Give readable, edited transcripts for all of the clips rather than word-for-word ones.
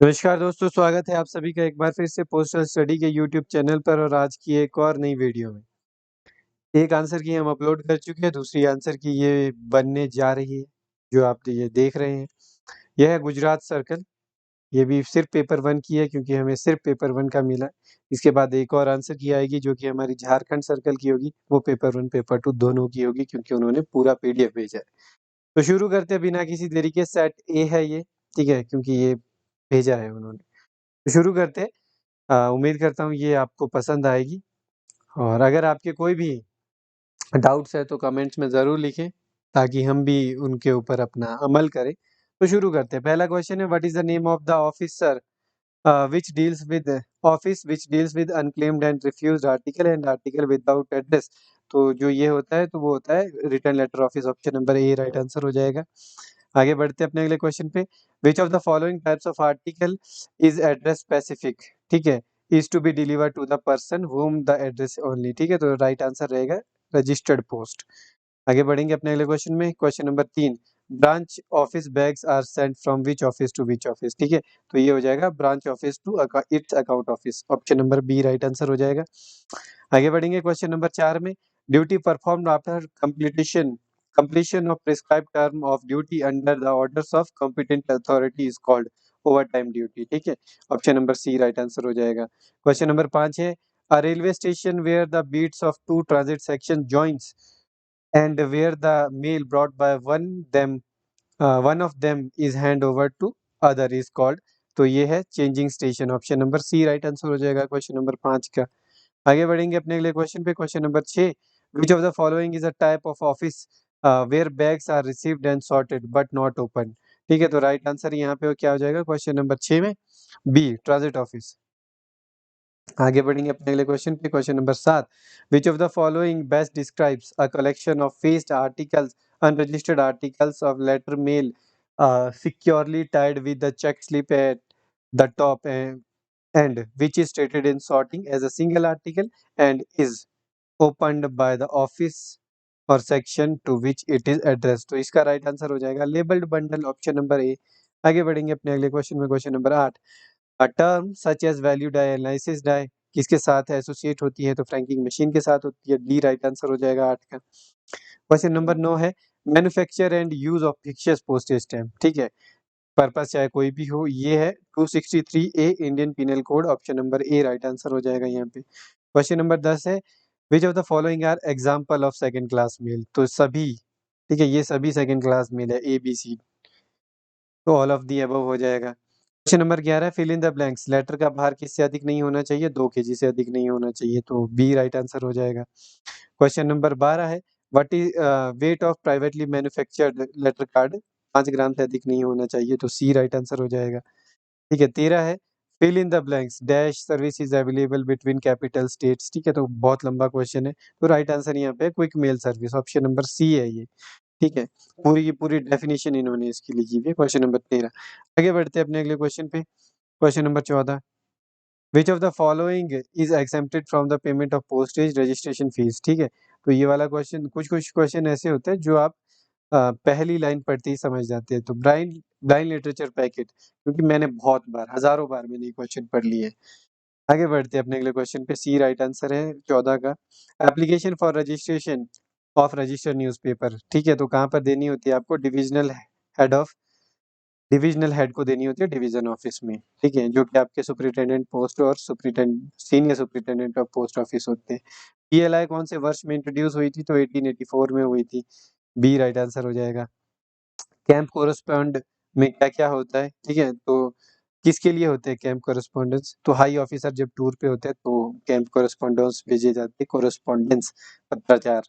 नमस्कार दोस्तों, स्वागत है आप सभी का एक बार फिर से पोस्टल स्टडी के यूट्यूब चैनल पर और आज की एक और नई वीडियो में। एक आंसर की हम अपलोड कर चुके हैं, दूसरी आंसर की ये बनने जा रही है, जो आप ये देख रहे हैं। यह है गुजरात सर्कल, ये भी सिर्फ पेपर 1 की है क्योंकि हमें सिर्फ पेपर 1 का मिला। इसके बाद एक और आंसर की आएगी जो कि हमारी झारखंड सर्कल की होगी, वो पेपर 1, पेपर 2 दोनों की होगी क्योंकि उन्होंने पूरा पीडीएफ भेजा है। तो शुरू करते हैं बिना किसी देरी के, सेट ए है ये, ठीक है? क्योंकि ये भेजा है उन्होंने। तो शुरू करते हैं। उम्मीद करता हूँ ये आपको पसंद आएगी और अगर आपके कोई भी डाउट्स है तो कमेंट्स में ज़रूर लिखें ताकि हम भी उनके ऊपर अपना अमल करें। तो शुरू करते हैं। पहला क्वेश्चन है, what is the name of the officer which deals with office which deals with unclaimed and refused article and article without address. तो जो ये होता है तो वो होता है return letter office. Option number A right answer हो जाएगा। आगे बढ़ते हैं अपने अगले क्वेश्चन पे। Which of the following types of article is address specific, ठीक है? Is to be delivered to the person whom the address only, ठीक है? तो राइट आंसर रहेगा रजिस्टर्ड पोस्ट। आगे बढ़ेंगे अपने अगले क्वेश्चन में। Question number 3, branch office bags are sent from which office to which office, ठीक है? तो ये हो जाएगा branch office to its account office. Option number B right answer हो जाएगा। आगे बढ़ेंगे क्वेश्चन नंबर 4 में। Duty performed after completion of prescribed term of duty under the orders of competent authority is called overtime duty, ठीक है? Option number C right answer हो जाएगा। Question number 5 है, a railway station where the beats of two transit section joins and where the mail brought by one of them is hand over to other is called। तो ये है changing station. Option number C right answer हो जाएगा question number 5 का। आगे बढ़ेंगे अपने अगले क्वेश्चन पे। Question number 6, which of the following is a type of office where bags are received and sorted but not open, ठीक है? तो राइट आंसर यहाँ पे क्या हो जाएगा क्वेश्चन नंबर 6 में? B transit office. आगे बढ़ेंगे अपने अगले क्वेश्चन पे। Question number 7, which of the following best describes a collection of faced articles unregistered articles of letter mail securely tied with the check slip at the top and which is stated in sorting as a single article and is opened by the office or section to which it is addressed। तो इसका right answer हो जाएगा labelled bundle. Option number A. आगे बढ़ेंगे अपने अगले question में। Question number 8, a term such as value die analysis die किसके साथ एसोसिएट होती है? तो फ्रैंकिंग मशीन के साथ होती है। डी राइट आंसर हो जाएगा 8 का। क्वेश्चन नंबर 9 है, manufacture and use of fictitious postage stamp, ठीक है? पर्पस चाहे कोई भी हो, ये है 263 A Indian penal code. Option number A right answer हो जाएगा यहाँ पे। क्वेश्चन नंबर 10 है, which of the following are example of second class mail? तो सभी, ठीक है, ये सभी सेकंड क्लास मेल है, ए बी सी। तो ऑल ऑफ दी अबव हो जाएगा। Question number 11, fill in the blanks. Letter का भार किससे अधिक नहीं होना चाहिए? 2 केजी से अधिक नहीं होना चाहिए। तो बी राइट आंसर हो जाएगा। क्वेश्चन नंबर 12 है, what is weight of privately manufactured letter card? 5 gram से अधिक नहीं होना चाहिए। तो सी राइट आंसर हो जाएगा। ठीक है, 13 है, fill in the blanks dash service is available between capital states, ठीक है? तो बहुत लंबा क्वेश्चन है, तो राइट आंसर यहाँ पे quick mail service. Option number C है ये, ठीक है? पूरी की पूरी डेफिनेशन इन्होंने इसकी लिखी हुई है। Question number 13। आगे बढ़ते हैं अपने अगले क्वेश्चन पे। Question number 14, which of the following is exempted from the payment of postage registration fees, ठीक है? तो ये वाला क्वेश्चन, कुछ क्वेश्चन ऐसे होते हैं जो आप पहली लाइन पढ़ते ही समझ जाते हैं। तो ब्राइंड ब्लाइंड लिटरेचर पैकेट, क्योंकि मैंने बहुत बार, हज़ारों बार मैंने ये क्वेश्चन पढ़ लिए हैं। आगे बढ़ते हैं अपने अगले क्वेश्चन पे। सी राइट आंसर है 14 का। Application for registration of registered newspaper, ठीक है? तो कहाँ पर देनी होती है आपको? डिविजनल हेड को देनी होती है डिवीजन ऑफिस में, ठीक है? जो कि आपके सुपरिटेंडेंट पोस्ट और senior superintendent of post office होते हैं। पीएलआई कौन से वर्ष में इंट्रोड्यूस हुई थी? तो 1884 में हुई थी। बी राइट आंसर हो जाएगा। कैंप कोरेस्पॉन्ड में क्या-क्या होता है, ठीक है? तो किसके लिए होते हैं कैंप कोरेस्पॉन्डेंस? तो हाई ऑफिसर जब टूर पे होते हैं तो कैंप कोरेस्पॉन्डेंस भेजे जाते हैं, कोरेस्पॉन्डेंस पत्राचार।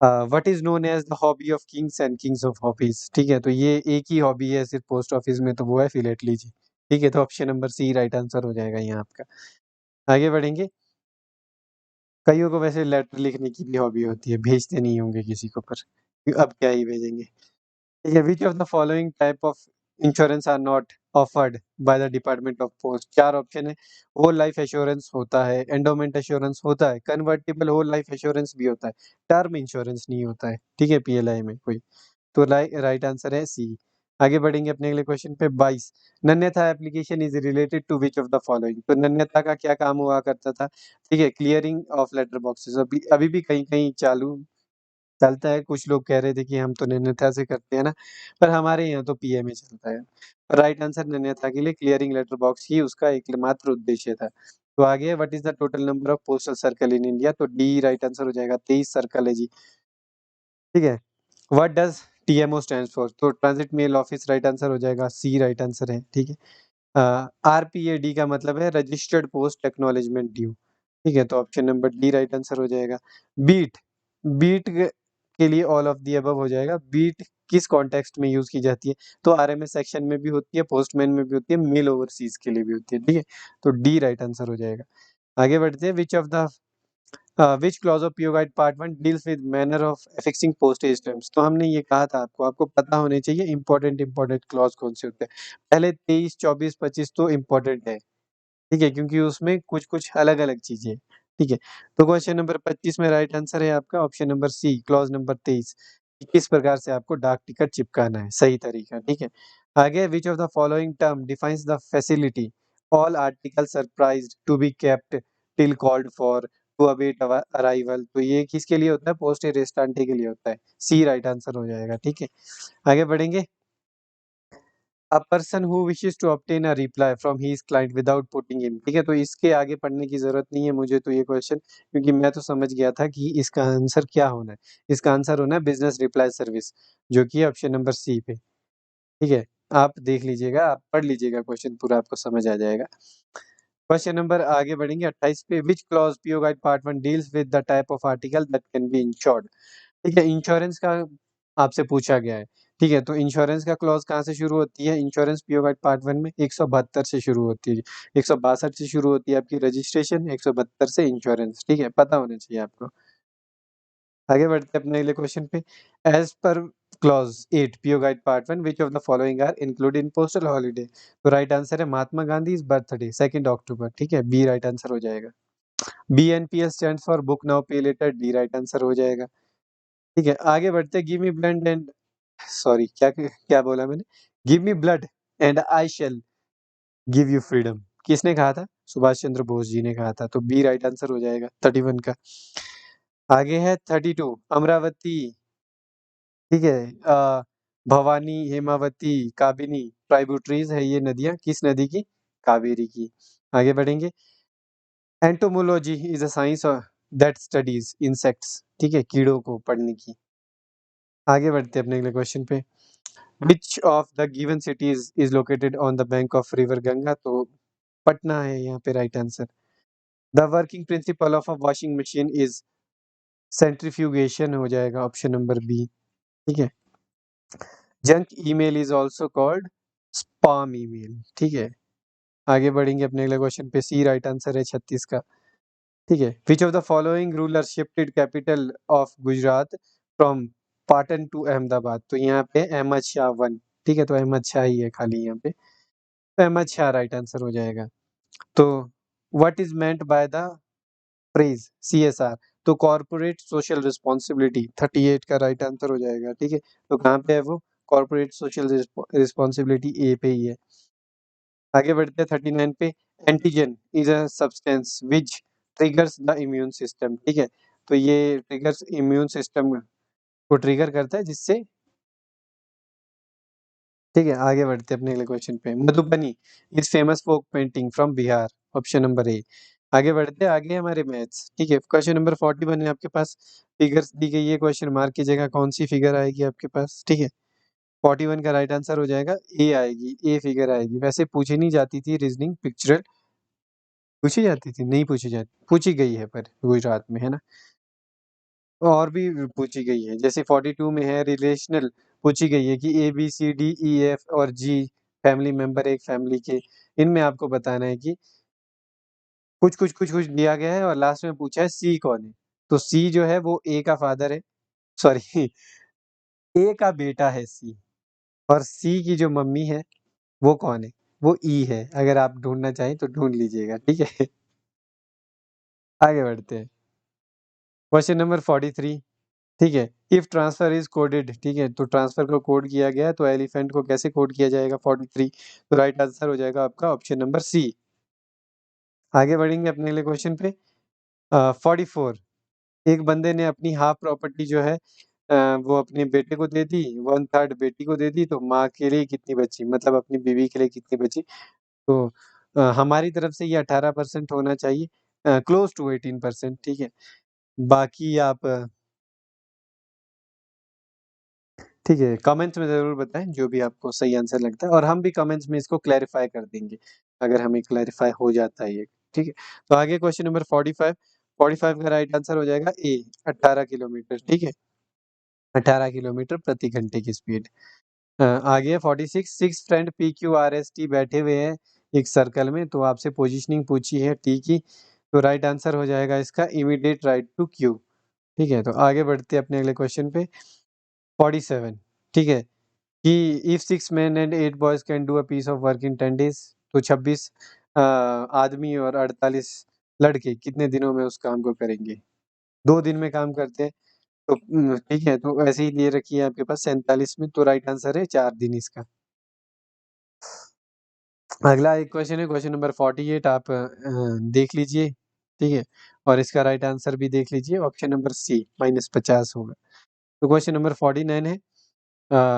What is known as the hobby of Kings and Kings of hobbies, ठीक है? तो ये एक ही हॉबी है सिर्फ पोस्ट ऑफिस में, तो वो है फिलेटली, ठीक है? तो option number C right answer हो जाएगा यहाँ आपका। आगे बढ़ेंगे। कईयों को वैसे लेटर लिखने की भी हॉबी होती है, भेजते नहीं होंगे किसी को, पर अब क्या ही भेजेंगे। ठीक है, which of the following type of insurance are not offered by the department of post? 4 option है। होल लाइफ एश्योरेंस होता है, एंडोमेंट एश्योरेंस होता है, कन्वर्टिबल होल लाइफ एश्योरेंस भी होता है, टर्म इंश्योरेंस नहीं होता है, ठीक है? पीएलआई में कोई। तो राइट आंसर है सी। आगे बढ़ेंगे अपने अगले क्वेश्चन पे 22 नन्यथा application is related to which of the following. तो नन्यता का क्या काम हुआ करता था? ठीक है, क्लियरिंग ऑफ लेटर बॉक्सेस। अभी अभी भी कहीं कहीं चालू चलता है। कुछ लोग कह रहे थे कि हम तो नन्यता से करते हैं ना, पर हमारे यहाँ तो पीएमए चलता है। राइट आंसर नन्यता के लिए क्लियरिंग लेटर बॉक्स ही उसका एकमात्र उद्देश्य था। तो आगे what is the total number of postal circle in India? तो डी राइट आंसर हो जाएगा, 23 सर्कल है जी। ठीक है, what does TMO stands for? तो transit mail office right answer हो जाएगा, सी राइट आंसर है। ठीक है, आरपीएडी का मतलब है रजिस्टर्ड पोस्ट एक्नॉलेजमेंट ड्यू। ठीक है, तो option number D right answer हो जाएगा। बीट, बीट के लिए ऑल ऑफ दी अबव हो जाएगा। बीट किस कॉन्टेक्स्ट में यूज की जाती है? तो आरएमएस सेक्शन में भी होती है, पोस्टमैन में भी होती है, मेल ओवरसीज के लिए भी होती है। ठीक है, तो डी राइट आंसर हो जाएगा। आगे बढ़ते हैं, which of the which clause of PO guide part 1 deals with manner of affixing postage stamps? तो हमने ये कहा था आपको, आपको पता होने चाहिए इंपॉर्टेंट क्लॉज कौन से होते हैं। पहले 23, 24, 25 तो इम्पोर्टेंट है। ठीक है, क्योंकि उसमें कुछ-कुछ अलग-अलग चीज़ें हैं। ठीक है, तो क्वेश्चन नंबर 25 में राइट आंसर है आपका option number C, clause number 23 कि किस प्रकार से आपको डाक टिकट चिपकाना है, सही तरीका। ठीक है, आगे which of the following term defines the facility all articles are prized to be kept till called for to await arrival? तो ये किसके लिए होता है? पोस्टे रेस्टांटे के लिए होता है। सी राइट आंसर हो जाएगा। ठीक है, आगे बढ़ेंगे। A person who wishes to obtain a reply from his client without putting in. ठीक है, तो इसके आगे पढ़ने की ज़रूरत नहीं है मुझे तो ये क्वेश्चन, क्योंकि मैं तो समझ गया था कि इसका आंसर क्या होना है। इसका आंसर होना है बिज़नेस रिप्लाई सर्विस, जो कि है ऑप्शन नंबर सी पे। ठीक है, आप देख लीजिएगा, आप पढ़ लीजिएगा क्वेश्चन पूरा, आपको समझ आ जाएगा। क्वेश्चन नंबर आगे बढ़ेंगे 28 पे, which clause PO guide part 1 deals with the type of article that can be insured? ठीक है, इंश्योरेंस का आपसे पूछा गया है। ठीक है, तो इंश्योरेंस का क्लॉज़ कहाँ से शुरू होती है? इंश्योरेंस पीओ गाइड पार्ट 1 में 172 से शुरू होती है। 162 से शुरू होती है आपकी रजिस्ट्रेशन, 172 से इंश्योरेंस। ठीक है, पता होना चाहिए आपको। आगे बढ़ते हैं अपने अगले क्वेश्चन पे। As per clause 8 PO guide part 1 which of the following are included in postal holiday? तो राइट आंसर है महात्मा गांधीज़ बर्थडे 2 अक्टूबर। ठीक है, बी राइट आंसर हो जाएगा। BNPL stands for book now पे लेटर, डी राइट आंसर हो जाएगा। ठीक है, आगे बढ़ते हैं। Give me blend and sorry क्या बोला मैंने? Give me blood and I shell give you freedom. किसने कहा था? सुभाष चंद्र बोस जी ने कहा था। तो बी राइट आंसर हो जाएगा 31 का। आगे है 32 अमरावती। ठीक है, भवानी, हेमावती, काबिनी, ट्राइब्यूटरीज है ये नदियाँ, किस नदी की? कावेरी की। आगे बढ़ेंगे। Entomology is a science that studies insects. ठीक है, कीड़ों को पढ़ने की। आगे बढ़ते हैं अपने अगले क्वेश्चन पे। Which of the given cities is located on the bank of river Ganga? तो पटना है यहाँ पे right answer. The working principle of a washing machine is centrifugation हो जाएगा ऑप्शन नंबर बी। ठीक है, junk email is also called spam email. ठीक है, आगे बढ़ेंगे अपने अगले क्वेश्चन पे। सी राइट आंसर है 36 का। ठीक है, which of the following ruler shifted capital of Gujarat from Patan to Ahmedabad? तो यहाँ पे अहमद शाह वन। ठीक है, तो अहमद शाह ही है खाली यहाँ पे, तो अहमद शाह राइट आंसर हो जाएगा। तो what is meant by the phrase CSR? तो कॉर्पोरेट सोशल रिस्पॉन्सिबिलिटी 38 का राइट आंसर हो जाएगा। ठीक है, तो कहाँ पे है वो? कॉर्पोरेट सोशल रिस्पॉन्सिबिलिटी ए पे ही है। आगे बढ़ते हैं 39 पे। Antigen is a substance which triggers the immune system. ठीक है, तो ये ट्रिगर्स इम्यून सिस्टम को ट्रिगर करता है जिससे। ठीक है, आगे बढ़ते हैं अपने अगले क्वेश्चन पे। Madhubani is famous folk painting from Bihar, option number A. आगे बढ़ते हैं, आगे हमारे मैथ्स। ठीक है, क्वेश्चन नंबर 41 है आपके पास। फिगर्स दी गई है, क्वेश्चन मार्क की जगह कौन सी फिगर आएगी आपके पास? ठीक है, 41 का राइट आंसर हो जाएगा ए आएगी, ए फिगर आएगी। वैसे पूछी नहीं जाती थी रीजनिंग पिक्चरल, पूछी जाती थी? नहीं पूछी जाती, पूछी गई है पर गुजरात में, है ना? और भी पूछी गई है, जैसे 42 में है रिलेशनल, पूछी गई है कि A B C D E F और जी फैमिली मेंबर एक फैमिली के। इनमें आपको बताना है कि कुछ दिया गया है और लास्ट में पूछा है सी कौन है। तो सी जो है वो ए का फादर है, सॉरी ए का बेटा है सी, और सी की जो मम्मी है वो कौन है? वो ई है। अगर आप ढूंढना चाहें तो ढूंढ लीजिएगा। ठीक है, आगे बढ़ते हैं। क्वेश्चन नंबर 43 ठीक है। इफ ट्रांसफर इज कोडेड, ठीक है, तो ट्रांसफर को कोड किया गया है, तो एलिफेंट को कैसे कोड किया जाएगा 43, तो राइट आंसर हो जाएगा आपका ऑप्शन नंबर सी। आगे बढ़ेंगे अपने अगले क्वेश्चन पे। 44, एक बंदे ने अपनी हाफ प्रॉपर्टी जो है वो अपने बेटे को दे दी, 1/3 बेटी को दे दी, तो माँ के लिए कितनी बची, मतलब अपनी बीवी के लिए कितनी बची। तो हमारी तरफ से ये 18% होना चाहिए, क्लोज टू 18%, ठीक है। बाकी आप ठीक है, कमेंट्स में ज़रूर बताएँ जो भी आपको सही आंसर लगता है, और हम भी कमेंट्स में इसको क्लैरिफ़ाई कर देंगे, अगर हमें क्लैरिफ़ाई हो जाता है ये, ठीक है। तो आगे क्वेश्चन नंबर 45, 45 का राइट आंसर हो जाएगा ए, 18 किलोमीटर, ठीक है। 18 किलोमीटर प्रति घंटे की स्पीड। आगे है 46, 6 friend P, Q, R, S, T बैठे हुए हैं एक सर्कल में, तो आपसे पोजीशनिंग पूछी है टी की, तो राइट आंसर हो जाएगा इसका इमीडिएट राइट टू क्यू, ठीक है। तो आगे बढ़ते हैं अपने अगले क्वेश्चन पे। 47, ठीक है, कि if 6 men and 8 boys can do a piece of work in 10 days, तो 26 आदमी और 48 लड़के कितने दिनों में उस काम को करेंगे? 2 दिन में काम करते हैं, तो ठीक है, तो ऐसे ही दे रखी है आपके पास 47 में, तो राइट आंसर है 4 दिन इसका। अगला एक क्वेश्चन है, क्वेश्चन नंबर 48, आप देख लीजिए, ठीक है, और इसका राइट आंसर भी देख लीजिए, ऑप्शन नंबर सी -50 होगा। तो क्वेश्चन नंबर 49 है,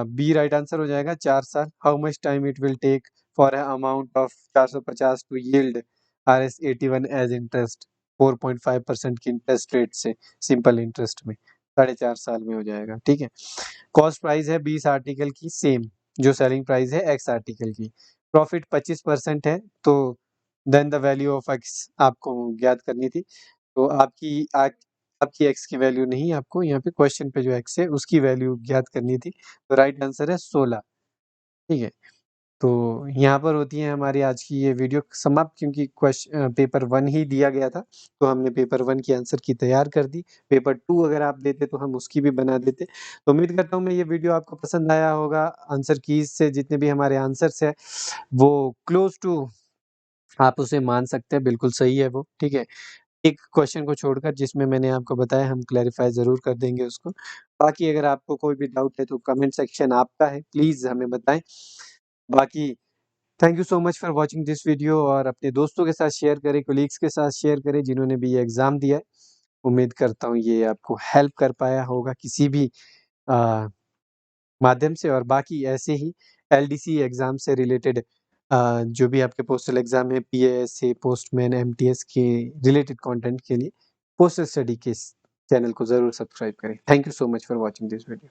बी राइट आंसर हो जाएगा 4 साल। How much time it will take for a amount of 450 to yield RS 81 as interest 4.5% की इंटरेस्ट रेट से, सिंपल इंटरेस्ट में 4.5 साल में हो जाएगा, ठीक है। कॉस्ट प्राइस है 20 आर्टिकल की सेम, जो सेलिंग प्राइस है एक्स आर्टिकल की। प्रॉफिट 25% है, तो then the value of X आपको ज्ञात करनी थी। तो आपकी एक्स की वैल्यू नहीं, आपको यहाँ पे क्वेश्चन पे जो एक्स है उसकी वैल्यू ज्ञात करनी थी। तो राइट आंसर है 16, ठीक है। तो यहाँ पर होती है हमारी आज की ये वीडियो समाप्त, क्योंकि पेपर 1 ही दिया गया था, तो हमने पेपर 1 की आंसर की तैयार कर दी। पेपर 2 अगर आप देते तो हम उसकी भी बना देते। तो उम्मीद करता हूँ मैं ये वीडियो आपको पसंद आया होगा। आंसर कीज़ से जितने भी हमारे आंसर्स हैं, वो क्लोज़ टू आप उसे मान सकते हैं, बिल्कुल सही है वो, ठीक है। एक क्वेश्चन को छोड़कर जिसमें मैंने आपको बताया, हम क्लैरिफ़ाई ज़रूर कर देंगे उसको। बाकी अगर आपको कोई भी डाउट है तो कमेंट सेक्शन आपका है, प्लीज़ हमें बताएँ। बाकी thank you so much for watching this video, और अपने दोस्तों के साथ शेयर करें, कोलीग्स के साथ शेयर करें जिन्होंने भी ये एग्ज़ाम दिया है। उम्मीद करता हूँ ये आपको हेल्प कर पाया होगा किसी भी अ, माध्यम से, और बाकी ऐसे ही एलडीसी एग्ज़ाम से रिलेटेड जो भी आपके पोस्टल एग्ज़ाम है, पीएएसए, पोस्टमैन, एमटीएस के रिलेटेड कंटेंट के लिए पोस्टल स्टडी के इस चैनल को ज़रूर सब्सक्राइब करें। Thank you so much for watching this video.